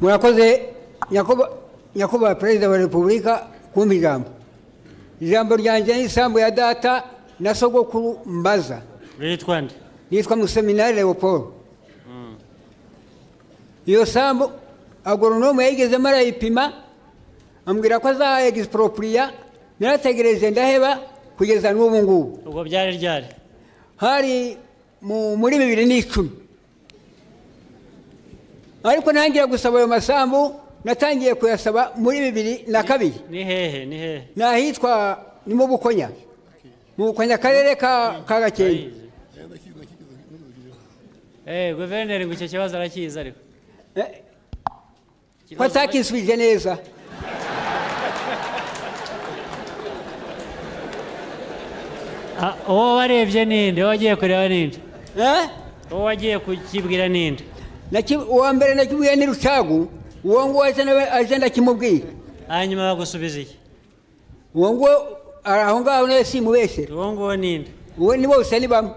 murakoze nyakubahwa perezida wa repubulika kumpa ijambo ryanjye n'isambu ya data na sogokuru mbaza. Witwa nde? Nitwa Museminari Leopold. Iyo sambu agoronome yigeze marayipima ambwira ko za expropriate narategereje ndaheba kugeza n'ubu ngubu. Ubwo byari ryari? Hari muri 2010. Ariko nangira gusaba ayo masambu natangiye kuyasaba muri 2002. Ni hehe? Nahitwa ni mu Bukonya. Mu Bukonya karere ka Gakenke. Guverineri ngo icyo kibazo arakiza ariko. Kwatakisubije neza. Uwo warebye ninde? Wagiye kureba ninde? Uwo wagiye kukibwira ninde? Uwa mbere nakibwiye ni Rucagu, uwo ngo aje ndakimubwira. Hanyuma bagusubiza iki? Uwo ngo aho ngaho ne simubeshe. Uwo ngo ninde? Uwo ni bose ni bamwe.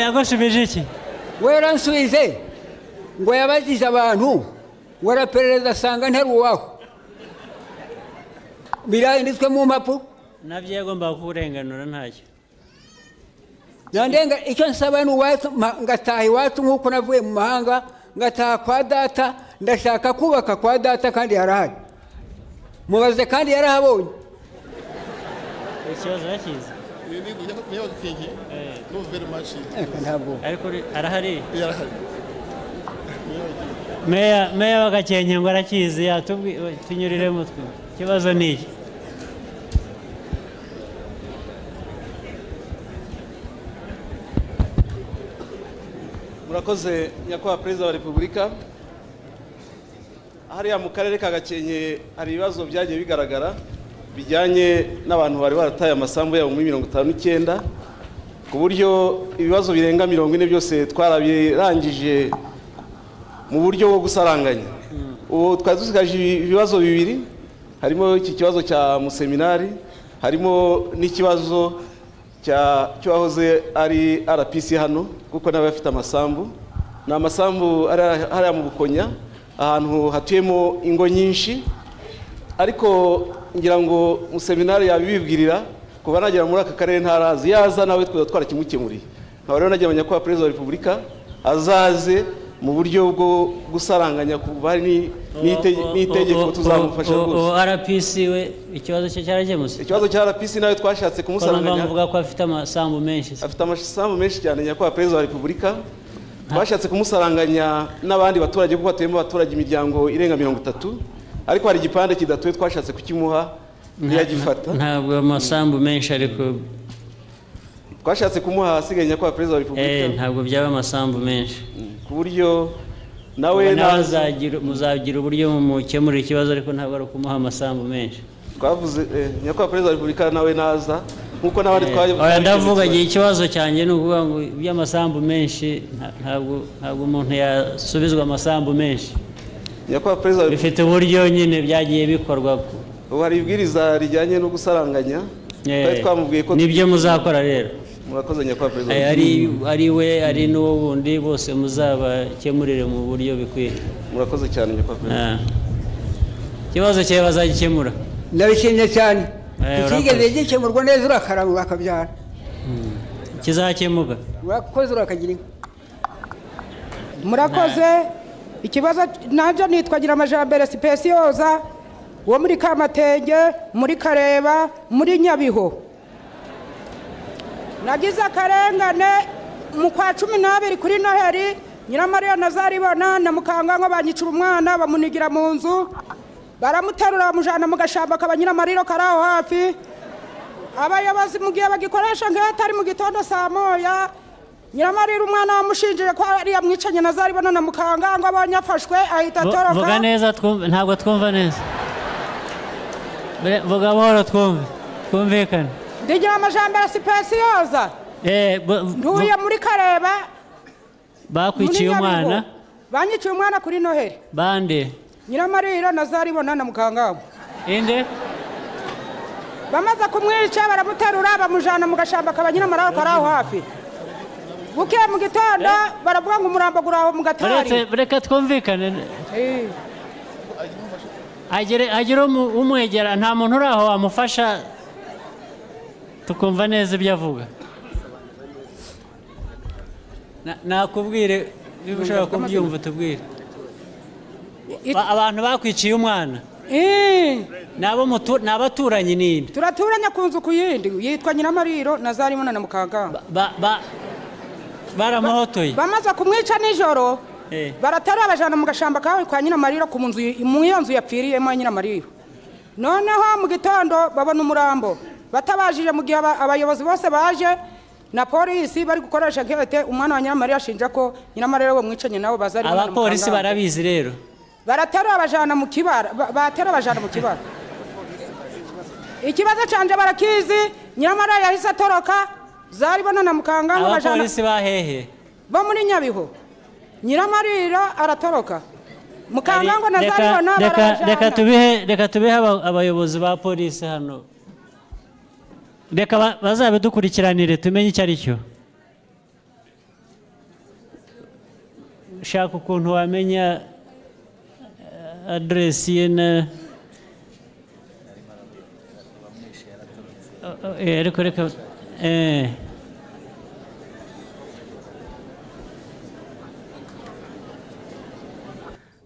Yagushubije iki? We yaransubize ngo yabajije abantu ngo araperereza asanga ntari uwaho. Biranditswe mu mpapuro. Nabyo yagomba kurenganura ntacyo. Nandenga icyo nsaba ni uwacu ngataha iwacu nk'uko navuye mu mahanga ngataha kwa data ndashaka kubaka kwa data kandi harahari. Mubaze kandi yarahabonye. Ikibazo yakize. Ariko arahari. Meya wa Gakenke ngo arakizi tunyurire mutwe. Ikibazo ni iki? Murakoze nyakubahwa perezida wa repubulika. Hariya mu karere ka Gakenke hari ibibazo byagiye bigaragara bijyanye n'abantu bari barataye amasambu yabo muri 59 ku buryo ibibazo birenga 40 byose twarabirangije mu buryo bwo gusaranganya. Ubu twadusigaje ibibazo bibiri, harimo iki kibazo cya Museminari, harimo n'ikibazo cyo wahoze ari RPC hano kuko nawe afite amasambu. Na amasambu ari mu Bukonya ahantu hatuyemo ingo nyinshi, ariko ngira ngo Museminari yabibibwirira kuba nagera muri aka karere ntarazi yaza nawe twarakimukemuriye. Nkaba rero nagiye nyakubahwa perezida wa repubulika azaze mu buryo bwo gusaranganya kuba hari n'itegeko tuzamufasha rwose. RPC we ikibazo cye cyarakemutse? Ikibazo cya RPC nawe twashatse kumusaranganya. Bavuga ko afite amasambu menshi. Afite amasambu menshi cyane nyakubahwa perezida wa repubulika. Twashatse kumusaranganya n'abandi baturage kuko batuyemo abaturage imiryango irenga 30, ariko hari igipande kidatuye twashatse kukimuha ntiyagifata. Ntabwo amasambu menshi ariko twashatse kumuha asigaye nyakubahwa perezida wa repubulika. Ntabwo byaba amasambu menshi ku buryo nawe muzagira uburyo mukemura ikibazo, ariko ntabwo ari ukumuha amasambu menshi. Twavuze nyakubahwa perezida wa repubulika nawe naza nkuko n'abandi ndavuga igihe ikibazo cyanjye ni ukuvuga ngo iby'amasambu menshi ntabwo umuntu yasubizwa amasambu menshi. Nyakubahwa perezida bifite uburyo nyine byagiye bikorwa. Ubu hari ibwiriza rijyanye no gusaranganya twari twamubwiye ko nibyo muzakora rero. Murakoze nyakubahwa perezida. Ari we ari n'uwo wundi bose muzabakemurire mu buryo bikwiye. Murakoze cyane nyakubahwa perezida. Ikibazo cyawe bazagikemura. Ndabishimye cyane. Ikigeze gikemurwa neza urakarama bakabyara. Kizakemuka. Urakoze urakagira. Murakoze. Ikibazo nanje nitwagira amajambere Specioza wo muri Kamatenge, muri Kareba, muri Nyabiho. Nagize akarengane mu kwa 12 kuri Noheri, Nyiramariya Nazaribona na Mukangango banyicura umwana bamunigira mu nzu. Baramuterura mujana mu gashamba kabanyiramariro karaho hafi. Abayobozi mugiye bagikoresha nk'atari mu gitondo saa moya. Nyiramarira umwana wamushinjije ko ari yamwicanye Nazaribona na Mukangango abanyafashwe ahita toroka. Vuga neza ntabwo twumva neza. Vuga boro twumvikane. Ndigira amajambere Specioza. Ntuye muri Kareba. Bakwiciye umwana. Banyiciye umwana kuri Noheri. Bande? Nyiramarira Nazaribona na Mukangango. Inde? bamaze kumwica baramuterura bamujana mu gashamba kabanyiramararo kari aho hafi buke mu gitondo baravuga ngo umurambo guraho mu gatari reka twumvikane agire umwegera nta muntu uri aho wamufasha tukumva neza ibyo avuga nakubwire niba ushobora kubyumva tubwire abantu bakwiciye umwana ni abaturanyi n'indi turaturanya ku nzu ku yindi yitwa Nyiramariro na Zarimuna na Mukaganga baramuhotoye bamaze kumwica nijoro baratarura abajana mu gashamba kawe kwa Nyiramariro ku nzu mu iyo nzu yapfiriyemo Nyiramariro noneho mu gitondo babona umurambo batabajije mu gihe abayobozi bose baje na polisi bari gukoresha nkete umwana wa Nyiramariro ashinja ko Nyiramariro we mwicanye nabo bazari abapolisi barabizi rero baraterura abajana mu kibara batera abajana mu kibara ikibazo canje barakizi Nyiramariro yahise atoroka Zaribona na Mukaganga bajana abapolisi bahehe bo muri Nyabihu Nyiramariro aratoroka Mukaganga na Zaribona reka tubihe abayobozi ba polisi hano reka bazabidukurikiranire tumenye icyo ari cyo ushaka ukuntu wamenya aderesi ye na reka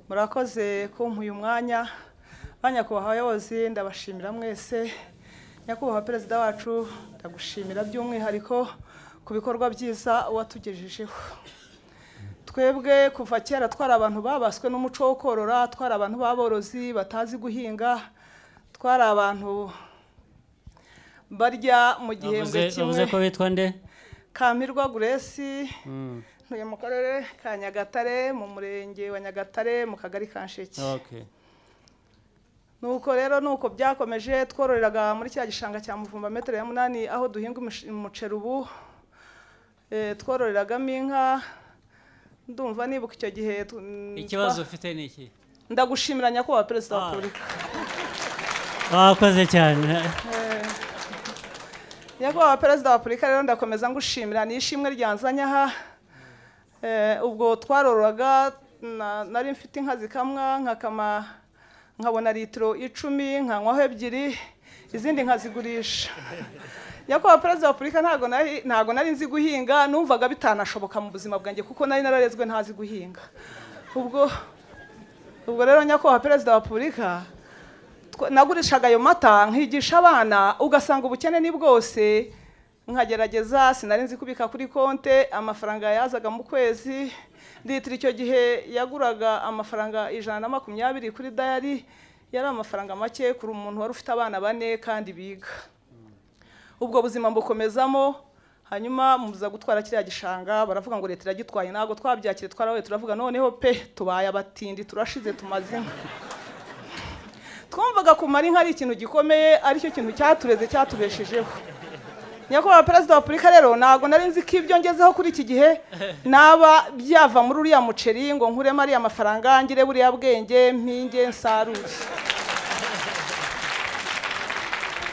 murakoze kumpa uyu mwanya banyakubahwa abayobozi ndabashimira mwese nyakubahwa perezida wacu ndagushimira by'umwihariko ku bikorwa byiza watugejejeho twebwe kuva kera twari abantu babaswe n'umuco wo korora twari abantu b'aborozi batazi guhinga twari abantu barya mu gihembwe kimwe uvuze ko bitwa nde Kamirwa Grace ntuye mu karere ka Nyagatare mu murenge wa Nyagatare mu kagari ka Nsheke nuko rero nuko byakomeje twororeraga muri cya gishanga cya Muvumba metero ya 8 aho duhinga umuceri ubu twororeragamo inka ndumva nibuka icyo gihe ikibazo ufite ni iki ndagushimira nyakubahwa perezida wa Repubulika wakoze cyane nyakubahwa perezida wa Repubulika rero ndakomeza ngushimira nishimwe ryanzanya aha ubwo twarororaga nari mfite inka zikamwa nkabona litiro 10 nkanywaho 2 izindi nkazigurisha nyakubahwa perezida wa Repubulika ntago nari nzi guhinga numvaga bitanashoboka mu buzima bwanjye kuko nari nararezwe ntazi guhinga ubwo rero nyakubahwa perezida wa Repubulika nagurishaga ayo mata nkigisha abana ugasanga ubukene ni bwose nkagerageza sinari nzi kubika kuri konte amafaranga yazaga mu kwezi litiro icyo gihe yaguraga amafaranga 120 kuri diary yari amafaranga make kuri umuntu wari ufite abana 4 kandi biga ubwo buzima mbukomezamo hanyuma muza gutwara kiriya gishanga baravuga ngo leta iragitwaye nago twabyakire twarawe turavuga noneho pe tubaye abatindi turashize tumaze twumvaga kumara inka ari ikintu gikomeye ari cyo kintu cyatureze cyatubeshejeho nyakubahwa perezida wa Repubulika rero nago nari nzi ko ibyo ngezeho kuri iki gihe naba byava muri uriya muceri ngo nkuremo ari amafaranga ngire buriya bwenge mpinge nsarure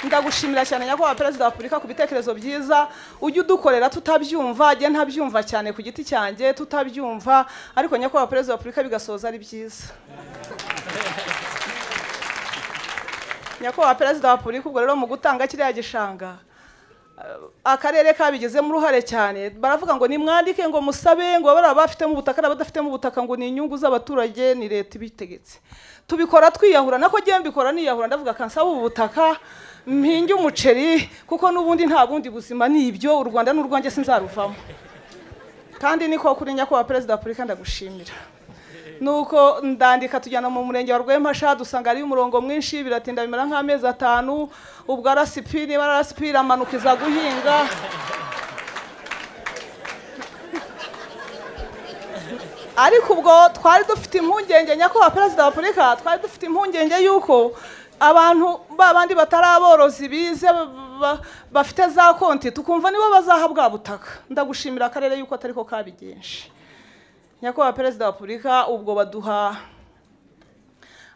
ndagushimira cyane nyakubahwa perezida wa Repubulika ku bitekerezo byiza ujye udukorera tutabyumva ajye ntabyumva cyane ku giti cyanjye tutabyumva ariko nyakubahwa perezida wa Repubulika bigasoza ari byiza nyakubahwa perezida wa Repubulika ubwo rero mu gutanga kiriya gishanga akarere kabigezemo uruhare cyane baravuga ngo nimwandike ngo musabe ngo bari abafite mu butaka n'abadafite mu butaka ngo ni inyungu z'abaturage ni leta ibitegetse tubikora twiyahura nako giye mbikora niyahura ndavuga kansaba ubu butaka mpinge umuceri kuko nubundi nta bundi buzima ni ibyo u Rwanda n'urwanjye sinzaruvamo kandi niko kuri nyakubahwa perezida wa Repubulika ndagushimira nuko ndandika tujyana mu murenge wa Rwempasha dusanga ari umurongo mwinshi biratinda bimara nk'amezi 5 ubwo arasipira amanukiza guhinga ariko ubwo twari dufite impungenge nyakubahwa perezida wa Repubulika twari dufite impungenge yuko abantu babandi bataraborozi bize bafite za konti tukumva nibo bazahabwa butaka ndagushimira akarere yuko atariko kabigenje nyakubahwa perezida wa Repubulika ubwo baduha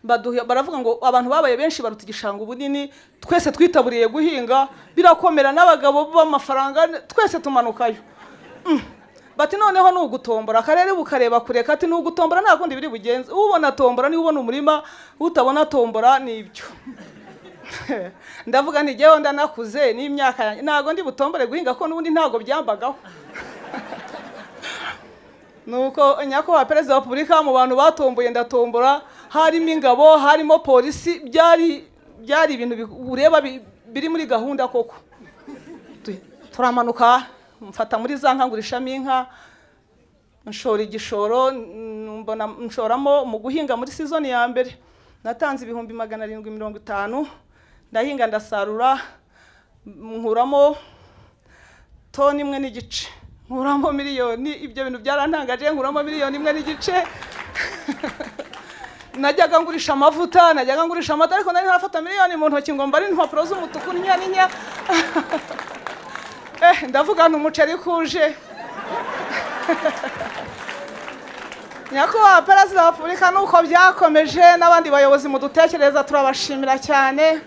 baravuga ngo abantu babaye benshi baruta igishanga ubunini, twese twitaburiye guhinga birakomera, n'abagabo b'amafaranga twese tumanukayo. Bati noneho nugutombora, akarere bukareba kureka, ati nugutombora nta kundi biri bugenze, ubona tombora ni ubona umurima, utabona tombora nibyo. Ndavuga nti jewe ndanakuze n'imyaka yanjye ntago ndi butombore guhinga ko n'ubundi ntago byambagaho. Nuko nyakubahwa perezida wa Repubulika mu bantu batomboye ndatombora, harimo ingabo, harimo polisi, byari ibintu ureba biri muri gahunda koko. Turamanuka mfata muri za nkangurishamo inka, nshora igishoro, mbona nshoramo mu guhinga muri season ya mbere natanze 750, ndahinga ndasarura, nkuramo toni 1 n'igice, nkuramo miliyoni. Ibyo bintu byarantangaje, nkuramo miliyoni 1 n'igice. Najyaga ngurisha amavuta, najyaga ngurisha amata, ariko nari nafata miliyoni mu ntoki ngo mbari impapuro z'umutuku n'inya. Ndavuga n'umuceri kuje. Nyakubahwa perezida wa Repubulika, nuko byakomeje, n'abandi bayobozi mu dutekereza turabashimira cyane.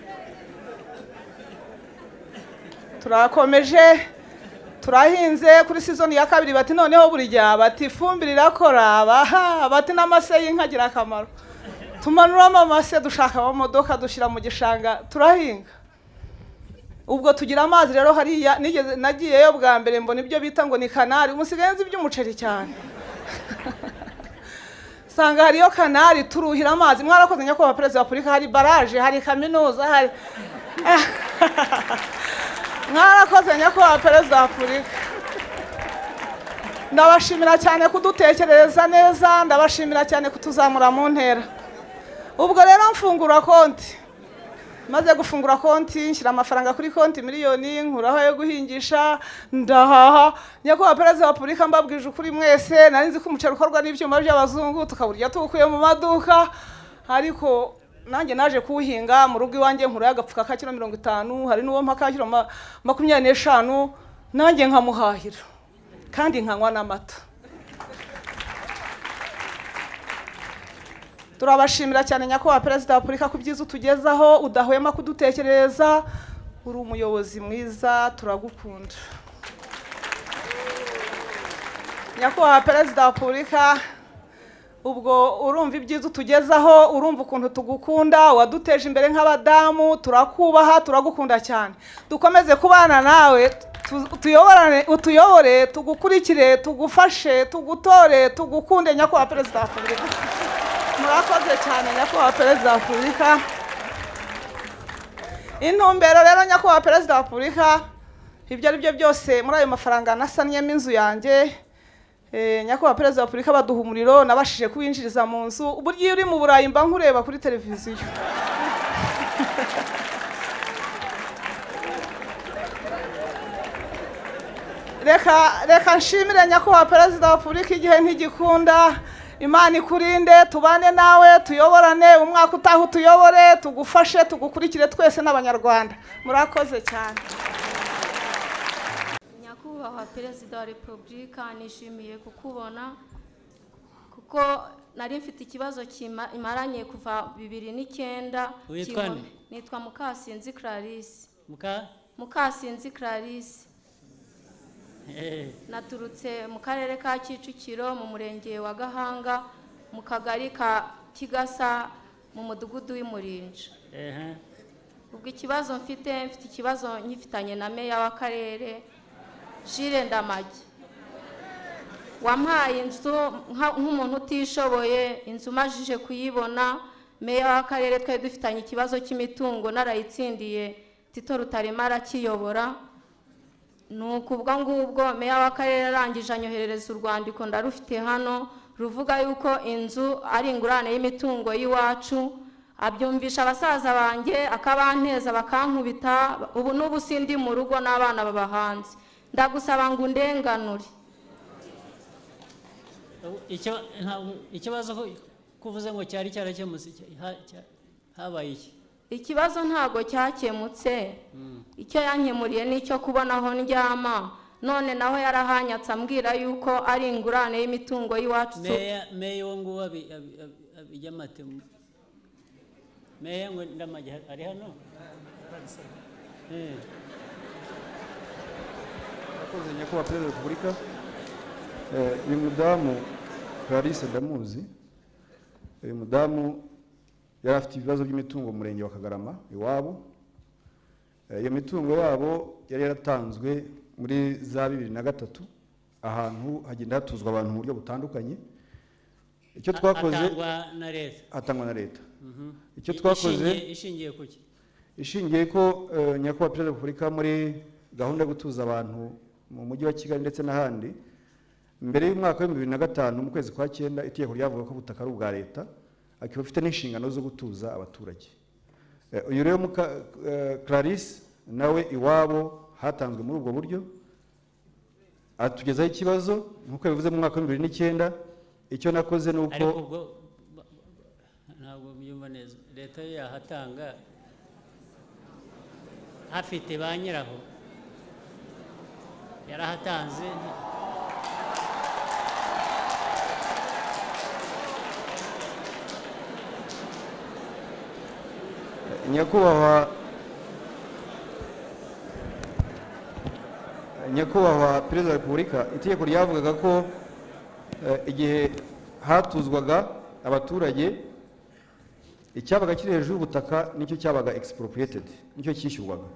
Turakomeje, turahinze kuri season ya kabiri, bati noneho burya bati ifumbire irakora, bati n'amase y'inkagira akamaro. Tumanuramo amase, dushaka amamodoka dushyira mu gishanga, turahinga. Ubwo tugira amazi rero hariya, nagiyeyo bwa mbere mbona ibyo bita ngo ni kanari, umusigaye nzi iby'umuceri cyane. Sanga hariyo kanari, turuhira amazi. Mwarakoze nyakubahwa perezida wa Repubulika, hari baraje, hari kaminuza, hari mwarakoze nyakubahwa perezida wa Repubulika. Ndabashimira cyane kudutekereza neza, ndabashimira cyane kutuzamura mu ntera. Ubwo rero mfungura konti, maze gufungura konti, nshyira amafaranga kuri konti miliyoni, nkuraho yo guhingisha, ndahaha. Nyakubahwa perezida wa Repubulika, mbabwije ukuri mwese, nari nzi ko umuceri ukorwa n'ibyuma by'abazungu, tukaburya tuwukuye mu maduka, ariko nanjye naje kuwuhinga mu rugo iwanjye, nkuraho agapfuka ka kilo 50, hari n'uwo mpaka kilo 25, nanjye nkamuhahira kandi nkanywa n'amata. Turabashimira cyane nyakubahwa perezida wa Repubulika ku byiza utugezaho, udahwema kudutekereza, uri umuyobozi mwiza, turagukunda. Nyakubahwa perezida wa Repubulika, ubwo urumva ibyiza utugezaho, urumva ukuntu tugukunda, waduteje imbere nk'abadamu, turakubaha, turagukunda cyane. Dukomeze kubana nawe, utuyobore, tugukurikire, tugufashe, tugutore, tugukunde nyakubahwa perezida wa Repubulika. Murakoze cyane nyakubahwa perezida wa Repubulika. Intumbero rero nyakubahwa perezida wa Repubulika, ibyo ari byo byose muri ayo mafaranga nasanyemo inzu yanjye, nyakubahwa perezida wa Repubulika baduha umuriro, nabashije kuwinjiriza mu nzu. Uburyo uri mu Burayi mba nkureba kuri televiziyo. Reka nshimire nyakubahwa perezida wa Repubulika, igihe ntigikunda. Imana ikurinde, tubane nawe, tuyoborane, umwaka utaha utuyobore, tugufashe, tugukurikire twese n'abanyarwanda. Murakoze cyane. Nyakubahwa perezida wa Repubulika, nishimiye kukubona kuko nari mfite ikibazo kimaranye kuva 2009. Nitwa Mukasinzi Clarisse. Mukasinzi Clarisse. Naturutse mu karere ka Kicukiro, mu murenge wa Gahanga, mu kagari ka Kigasa, mu mudugudu w'Imurinja. Ubwo ikibazo mfite ikibazo nkifitanye na meya w'akarere Jules Ndamage. Wampaye inzu nk'umuntu utishoboye, inzu majije kuyibona. Meya w'akarere twari dufitanye ikibazo cy'imitungo, narayitsindiye, Tito Rutaremara kiyobora. Nukubwo ngubwo meya w'akarere arangije anyoherereza urwandiko ndarufite hano, ruvuga yuko inzu ari ingurane y'imitungo y'iwacu. Abyumvisha abasaza banjye, akabanteza bakankubita, ubu n'ubu sindi mu rugo n'abana baba hanze. Ndagusaba ngo undenganure. Ikibazo kuvuze ngo cyari cyarakemutse, habaye iki? Ikibazo ntago cyakemutse. Icyo yankemuriye n'icyo kubonaho ndyama, none naho yarahanyatse ambwira yuko ari ingurane y'imitungo y'iwacu. Meya wo nguwo abijyamate. meya ngo ndamage ari hano akoze nyakubahwa perezida wa repubulika uyu mudamu Clarisse ndamuzi uyu mudamu yari afite ibibazo by'imitungo mu murenge wa Kagarama iwabo iyo mitungo yabo yari yaratanzwe muri za 2003 ahantu hagenda hatuzwa abantu mu buryo butandukanye icyo twakoze atangwa na leta icyo twakoze ishingiye kuki ishingiye ko nyakubahwa perezida wa repubulika muri gahunda yo gutuza abantu mu mujyi wa Kigali ndetse n'ahandi mbere y'umwaka wa 2005 mu kwezi kwa 9 itegeko ryavuga ko ubutaka ari ubwa leta akiba afite n'inshingano zo gutuza abaturage uyu rero Clarisse nawe iwabo hatanzwe muri ubwo buryo atugezaho ikibazo nkuko bivuze mu mwaka wa 2009 icyo nakoze nuko ntabwo byumva neza leta yahatanga hafite ba nyiraho yarahatanze nyakubahwa perezida wa repubulika itegeko ryavugaga ko igihe hatuzwaga abaturage icyabaga kiri hejuru y'ubutaka nicyo cyabaga expropriated nicyo cyishyurwaga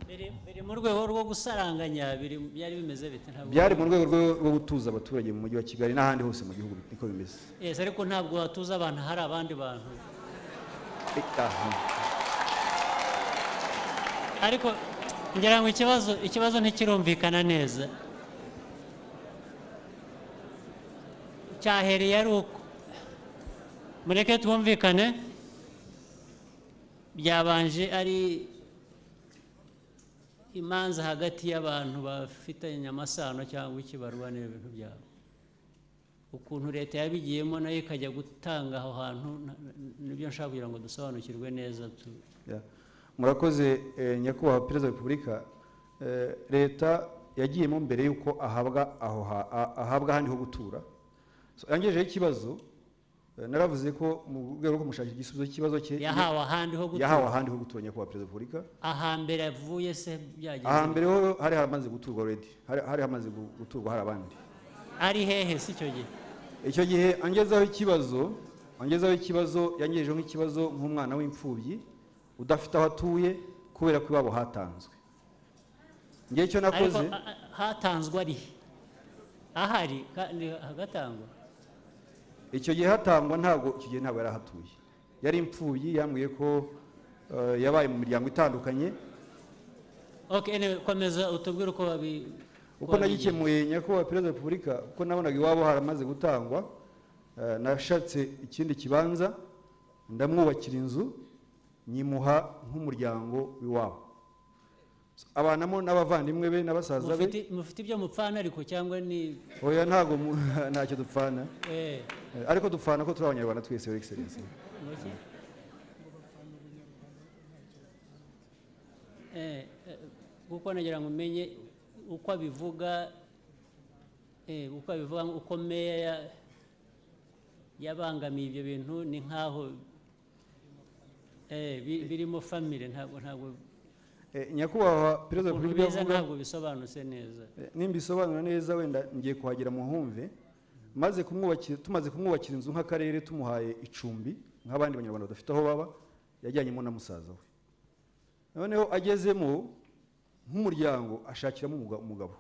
biri mu rwego rwo gusaranganya byari bimeze bite byari mu rwego rwo gutuza abaturage mu mujyi wa Kigali n'ahandi hose mu gihugu niko bimeze ariko ntabwo hatuza abantu hari abandi bantu ariko ngira ngo ikibazo ntikirumvikana neza cyahereye ari uko mureke twumvikane byabanje ari imanza hagati y'abantu bafitanye amasano cyangwa ikibarwa n'ibintu byabo ukuntu leta yabigiyemo nayo ikajya gutanga aho hantu nibyo nshaka kugira ngo dusobanukirwe neza murakoze nyakubahwa perezida wa repubulika leta yagiyemo mbere y'uko ahabwa ahandi ho gutura yangejeho ikibazo naravuze ko mu rwego rwo kumushakira igisubizo cy'ikibazo cye yahawe ahandi ho gutura nyakubahwa perezida wa repubulika ahambere avuye se byagiye ahambere ho hari hamaze guturwa already hari hamaze guturwa hari abandi ari hehe si icyo gihe angezaho ikibazo yangejeho nk'ikibazo nk'umwana w'imfubyi udafite aho atuye kubera ko iwabo hatanzwe ngiye icyo nakoze hatanzwe ari ahari kandi hagatangwa icyo gihe hatangwa ntabwo yari ahatuye yari imfubyi yambwiye ko yabaye mu miryango itandukanye komeza utubwire uko nagikemuye nyakubahwa perezida wa repubulika uko nabonaga iwabo haramaze gutangwa nashatse ikindi kibanza ndamwubakira inzu nyimuha nk'umuryango w'iwabo abanamo n'abavandimwe be n'abasaza be mufite ibyo mupfana ariko cyangwa ni oya ntabwo ntacyo dupfana ariko dupfana ko turi abanyarwanda twese your excellency kuko nagira ngo umenye uko abivuga uko meya yabangamiye ibyo bintu ni nkaho birimo famire ntabwo nyakubahwa perezida wa repubulika ntabwo bisobanutse neza nimbisobanura neza wenda ngiye kuhagera mu humve tumaze kumwubakira inzu nk'akarere tumuhaye icumbi nk'abandi banyarwanda badafite aho baba yajyanyemo na musaza we noneho agezemo nk'umuryango ashakiramo umugabo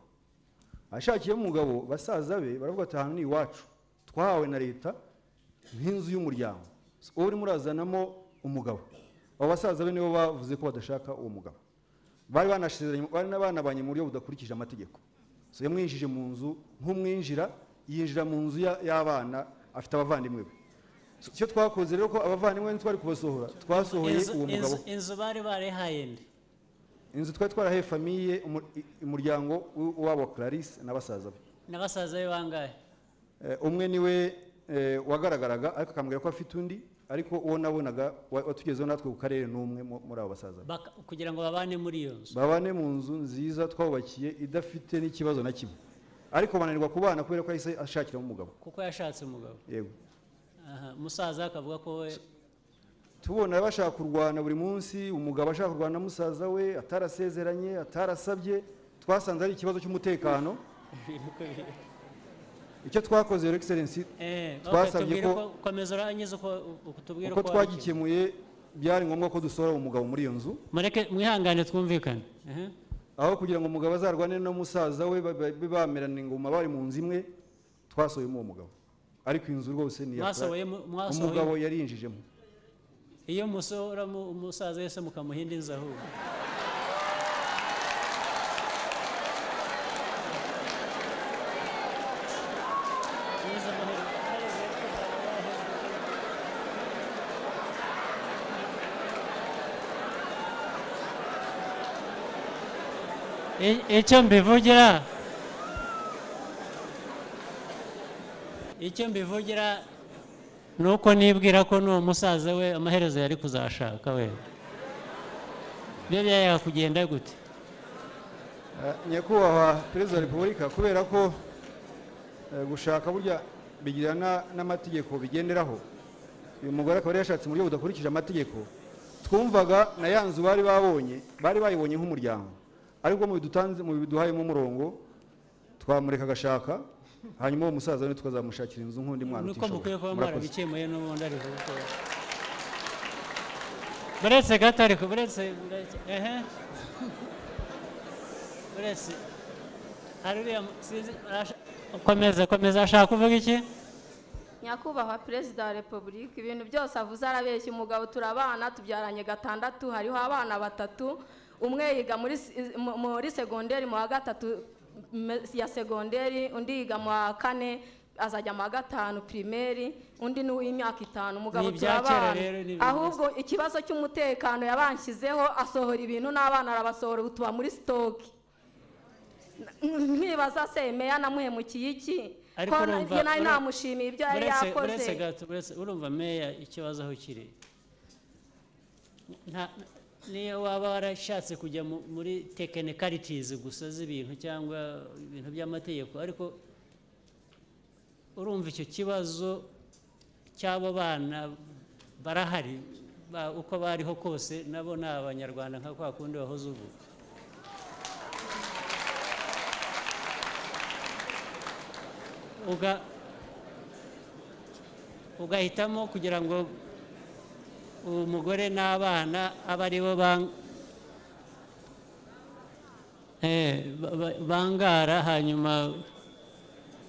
ashakiyemo umugabo basaza be baravuga ati ahantu ni iwacu twahawe na leta nk'inzu y'umuryango uwo urimo urazanamo umugabo abo basaza be nibo bavuze ko badashaka uwo mugabo bari banabanye mu buryo budakurikije amategeko yamwinjije mu nzu nk'umwinjira yinjira mu nzu y'abana afite abavandimwe be icyo twakoze rero ko abavandimwe ntitwari kubasohora twasohoye uwo mugabo inzu bari barahaye nde inzu twari twarahaye famiye umuryango w'abo Clarisse n'abasaza be bangahe umwe niwe wagaragaraga ariko akambwira ko afite undi ariko uwo nabonaga watugezeho natwe ku karere n'umwe muri abo basaza kugira ngo babane muri iyo nzu babane mu nzu nziza twubakiye idafite n'ikibazo na kimwe ariko bananirwa kubana kubera ko yahise ashakiramo umugabo kuko yashatse umugabo yego musaza akavuga ko we tubona bashaka kurwana buri munsi, umugabo ashaka kurwana na musaza we atarasezeranye atarasabye, twasanze ari ikibazo cy'umutekano. Icyo twakoze Your Excellency twasabye ko komeza urangiza uko tubwira uko twagikemuye byari ngombwa ko dusohora umugabo muri iyo nzu. Mureke mwihangane twumvikane. Aho kugira ngo umugabo azarwane no musaza we bamerane ingoma bari mu nzu imwe, twasohoyemo uwo mugabo. Ariko inzu rwose ni umugabo yarinjijemo. Iyo musohora umusaza wese mukamuhinda inzu ahubwo. icyo mbivugira nuko nibwira ko n'uwo musaza we amaherezo yari kuzashaka we. Byo byayaga kugenda gute? Nyakubahwa Perezida wa Repubulika, kubera ko gushaka burya bigirana n'amategeko bigenderaho, uyu mugore akaba yashatse mu buryo budakurikije amategeko, twumvaga na yanzu bari bayibonye nk'umuryango, ariko mu biduhayemo umurongo twamureka agashaka, hanyuma uwo musaza we tukazamushakira inzu nk'undi mwana utishoboye. Nuko mukwiye kuba mwarabikemuye n'ubundi ariko buretse gato ariko buretse komeza ashaka kuvuga iki? Nyakubahwa Perezida wa Repubulika, ibintu byose avuze arabeshya. Umugabo turabana, tubyaranye 6, hariho abana 3, umwe yiga muri segonderi mu wa 3 ya segonderi, undi yiga mu wa 4 azajya mu wa 5 primaire, undi ni w'imyaka 5. Umugabo turabana, ahubwo ikibazo cy'umutekano yabanshyizeho, asohora ibintu n'abana arabasohora, utuba muri stock. Nkibaza se meya namuhemukiye iki? Ko nari namushimiye ibyo yari yakoze. Urumva meya ikibazo aho kiri, niyo waba warashatse kujya muri technicalities gusa z'ibintu cyangwa ibintu by'amategeko, ariko urumva icyo kibazo cy'abo bana barahari uko bariho kose, nabo ni abanyarwanda nka kwa kundi bahoze ubu. Ugahitamo kugira ngo umugore n'abana aba ari bo bangara, hanyuma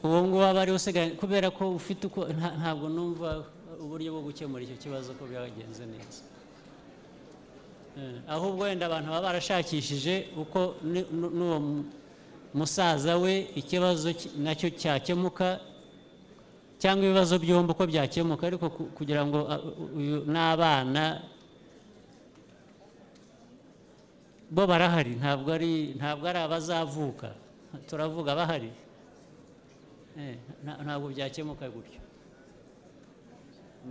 uwo nguwo aba ari usigaye, kubera ko ufite uko. Ntabwo numva uburyo bwo gukemura icyo kibazo ko byagenze neza. Ahubwo wenda abantu baba barashakishije uko n'uwo musaza we ikibazo nacyo cyakemuka, cyangwa ibibazo byombi uko byakemuka, ariko kugira ngo n'abana bo barahari, ntabwo ari abazavuka, turavuga bahari. Ntabwo byakemuka gutyo.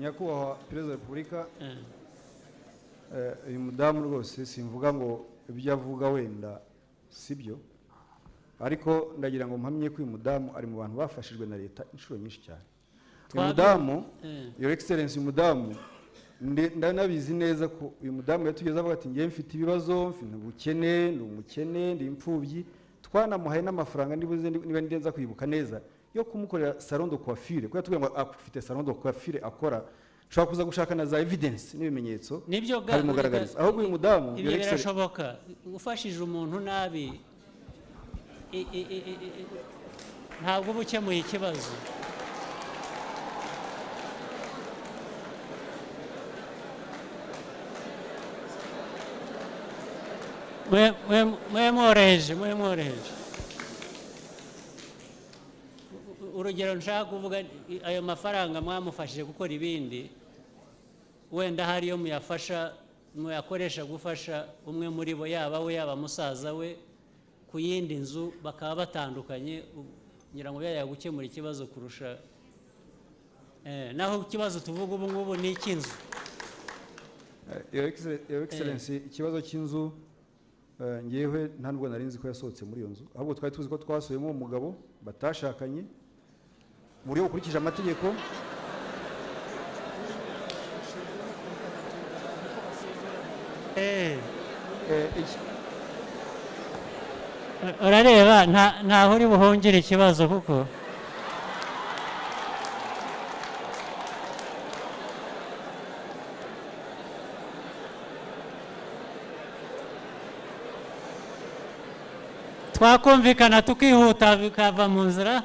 Nyakubahwa Perezida wa Repubulika, uyu mudamu rwose simvuga ngo ibyo avuga wenda sibyo, ariko ndagira ngo mpamye ko uyu mudamu ari mu bantu bafashijwe na leta inshuro nyinshi cyane. Uyu mudamu Your Excellency, uyu mudamu ndanabizi neza ko uyu mudamu yatugeze avuga ati ngiye mfite ibibazo, mfite ubukene, ndi umukene, ndi imfubyi. Twanamuhaye n'amafaranga niba ndenza kwibuka neza yo kumukorera salon de coiffure, kuko yatubwiye ngo afite salon de coiffure akora, ushobora kuza gushaka na za evidence n'ibimenyetso kabimugaragariza. Ahubwo uyu mudamu ibyo birashoboka, ufashije umuntu nabi ntabwo uba ukemuye ikibazo. mwemworeje urugero nshaka kuvuga, ayo mafaranga mwamufashije gukora ibindi, wenda hari yo muyakoresha gufasha umwe muri bo, yaba we yaba musaza we, ku yindi nzu, bakaba batandukanye, ngira ngo yaya gukemura ikibazo kurusha. Naho ikibazo tuvuga ubu ngubu ni icy'inzu. Your Excellency, ikibazo cy'inzu ngewe nta nubwo nari nzi ko yasohotse muri iyo nzu, ahubwo twari tuzi ko twasuyemo umugabo batashakanye mu buryo bukurikije amategeko. urareba ntaho uri buhungire ikibazo kuko twakumvikana tukihuta bikava mu nzira.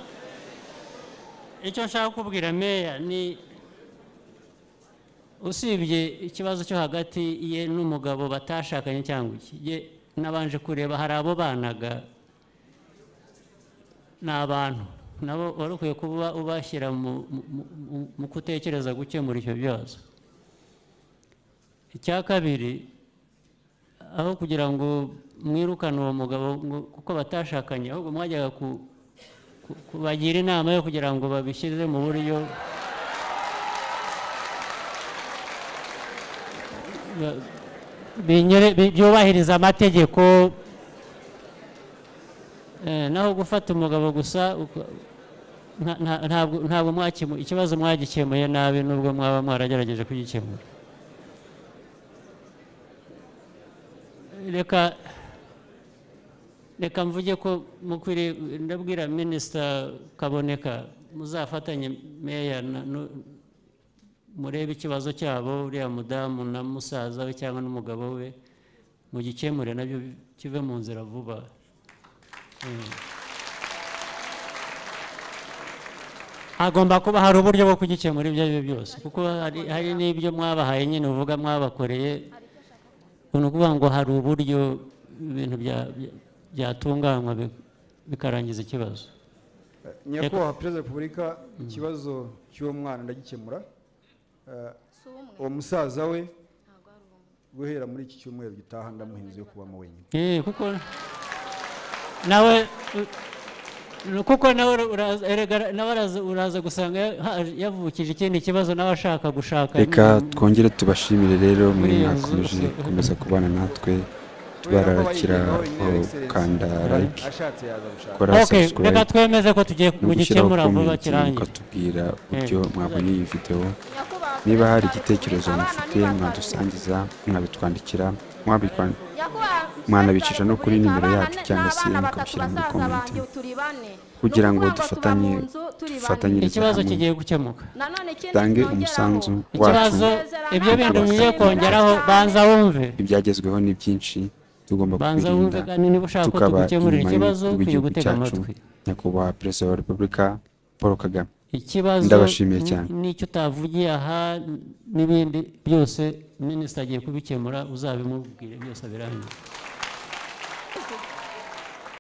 Icyo nshaka kubwira meya ni usibye ikibazo cyo hagati ye n'umugabo batashakanye cyangwa iki nabanje kureba hari abo banaga n'abantu nabo wari ukwiye kuba ubashyira mu kutekereza gukemura icyo bibazo. Icya kabiri aho kugira ngo mwirukane uwo mugabo kuko batashakanye ahubwo mwajyaga kubagira inama yo kugira ngo babishyize mu buryo byubahiriza amategeko, naho gufata umugabo gusa ntabwo ikibazo mwagikemuye nabi nubwo mwaba mwaragerageje kugikemura. Reka mvuge ko mukwiriye ndabwira Minisita Kaboneka muzafatanye meya murebe ikibazo cyabo uriya mudamu na musaza we cyangwa n'umugabo we mugikemure nabyo kive mu nzira vuba. Hagomba kuba hari uburyo bwo kugikemura ibyo ari byo byose kuko hari n'ibyo mwabahaye nyine uvuga mwabakoreye ni ukuvuga ngo hari uburyo ibintu byatunganywa bikarangiza ikibazo. Nyakubahwa Perezida wa Repubulika, ikibazo cy'uwo mwana ndagikemura. Uwo musaza we guhera muri iki cyumweru gitaha ndamuhinze yo kubamo wenyine. Kuko nawe uraza gusanga yavukije ikindi kibazo nawe ashaka gushaka. Reka twongere tubashimire rero mwakomeje gukomeza kubana natwe tubararikira kanda like kora subscribe. Reka twemeze ko tugiye kugikemura vuba kirangiye. Mukatubwira uburyo mwabonye iyi video. Niba hari igitekerezo mufite mwadusangiza mwabitwandikira mwanabicisha no kuri nimero yacu cyangwa se mukabishyira muri comment kugira ngo dufatanye ikibazo kigiye gukemuka. Tange umusanzu wacu. Ikibazo ibyo bintu bigiye kongeraho banza wumve. Ibyagezweho ni byinshi tugomba kwirinda niba ushaka ko tugukemurira ikibazo ukwiye gutega amatwi. Nyakubahwa Perezida wa Repubulika Paul Kagame. Ikibazo ndabashimiye cyane. Nicyo utavugiye aha n'ibindi byose Minisita agiye kubikemura uzabimubwire byose birangiye.